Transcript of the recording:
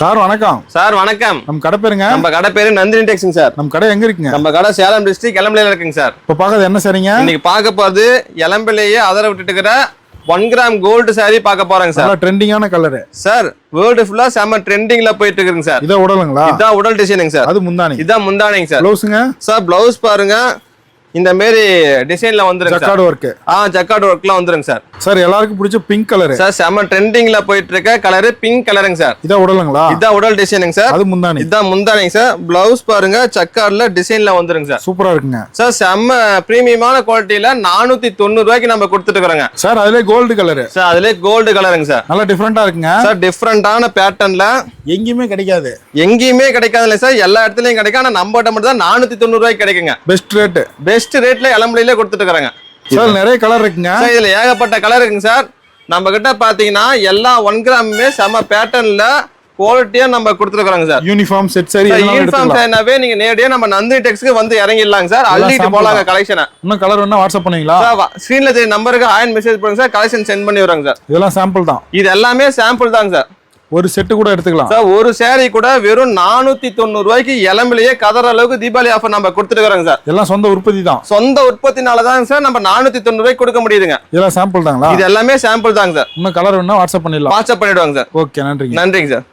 Sir வணக்கம். Sir வணக்கம். நம்ம கடை பேருங்க? நம்ம கடை பேரு நந்தினி டெக்ஸிங் சார். நம்ம கடை எங்க இருக்குங்க? நம்ம கடை சேலம் டிஸ்ட்ரிக்ட் எலம்பிலையில இருக்குங்க சார். இப்ப பாக்குறது என்ன சரிங்க? இன்னைக்கு பார்க்க போறது எலம்பிலையே அதர விட்டுட்டு இருக்கிற 1 கிராம் கோல்டு சாரி பார்க்க போறாங்க சார். ட்ரெண்டிங்கான கலர் சார். வேர்ல்டு ஃபுல்லா செம ட்ரெண்டிங்ல போயிட்டு இருக்குங்க சார். இத உடலுங்களா? இதான் உடல் டிசைனிங் சார். அது முந்தானி. இதான் முந்தானிங்க சார். ப்ளவுஸ்ங்க? சார் ப்ளவுஸ் பாருங்க இந்த மாதிரி டிசைன்ல வந்துருங்க சார். Jacquard work. ஜக்கார்ட் வர்க்ல வந்துருங்க சார். சார் எல்லாருக்கும் பிடிச்ச பிங்க் கலர். சார் செம ட்ரெண்டிங்ல போயிட்டு இருக்க கலர் பிங்க் கலருங்க சார். இத உடலுங்களா? இதான் உடல் டிசைனிங் சார். அது முந்தானி. இதான் முந்தானிங்க சார். ப்ளவுஸ் பாருங்க ஜக்கார்ட்ல டிசைன்ல வந்துருங்க சார். சூப்பரா இருக்குங்க சார். செம்ம பிரீமியமான குவாலிட்டியில 490 ரூபாய்க்கு நம்ம கொடுத்துட்டு இருக்கோங்க சார். அதுல கோல்டு கலர். சார் அதுல கோல்டு கலருங்க சார். நல்லா டிஃபரெண்டா இருக்குங்க சார். டிஃபரெண்டான பேட்டர்ன்ல எங்கேயுமே கிடைக்காது. எங்கேயுமே கிடைக்காதுல்ல சார். எல்லா இடத்துலயும் கிடைக்கும். ஆனா நம்ம மட்டும் தான் 490 ரூபாய்க்கு கிடைக்குங்க. Best rate. பெஸ்ட் ரேட்ல எலம்பிலையில கொடுத்துட்டு இருக்காங்க சார். நிறைய கலர் இருக்குங்க சார். இதுல ஏகப்பட்ட கலர் இருக்குங்க சார். நம்ம கிட்ட பாத்தீங்கன்னா எல்லா 1 கிராமுமே செம பேட்டர்ன்ல குவாலிட்டியா நம்ம கொடுத்துருக்காங்க சார். யூனிஃபார்ம் செட் சரி யூனிஃபார்ம் சரினாவே நீங்க நேரடியா நம்ம நந்தினி டெக்ஸ்க்கு வந்து இறங்கிடலாங்க சார். அள்ளிட்டு போலாங்க கலெக்ஷனை. இன்னும் கலர் வேணா வாட்ஸ்அப் பண்ணீங்களா? ஸ்கிரீன்ல தெரிய நம்பருக்கு ஆயன் மெசேஜ் பண்ணுங்க சார். கலெக்ஷன் சென்ட் பண்ணி வராங்க சார். இதெல்லாம் சாம்பிள் தான். இது எல்லாமே சாம்பிள் தாங்க சார். ஒரு செட்டு கூட எடுத்துக்கலாம் சார். ஒரு சாரி கூட வெறும் 490 ரூபாய்க்கு எலம்பிலேயே கதற அளவுக்கு தீபாவளி ஆஃபர் நம்ம கொடுத்துட்டு இருக்கோங்க சார். எல்லாம் சொந்த உற்பத்தி தான். சொந்த உற்பத்தினால தான் சார் நம்ம 490 ரூபாய்க்கு கொடுக்க முடியுதுங்க. இதெல்லாம் சாம்பிள் தாங்களா? இது எல்லாமே சாம்பிள் தாங்க சார். இன்னும் கலர் வேணா வாட்ஸ்அப் பண்ணிடலாம். வாட்ஸ்அப் பண்ணிடுவாங்க சார். ஓகே, நன்றிங்க. நன்றிங்க சார்.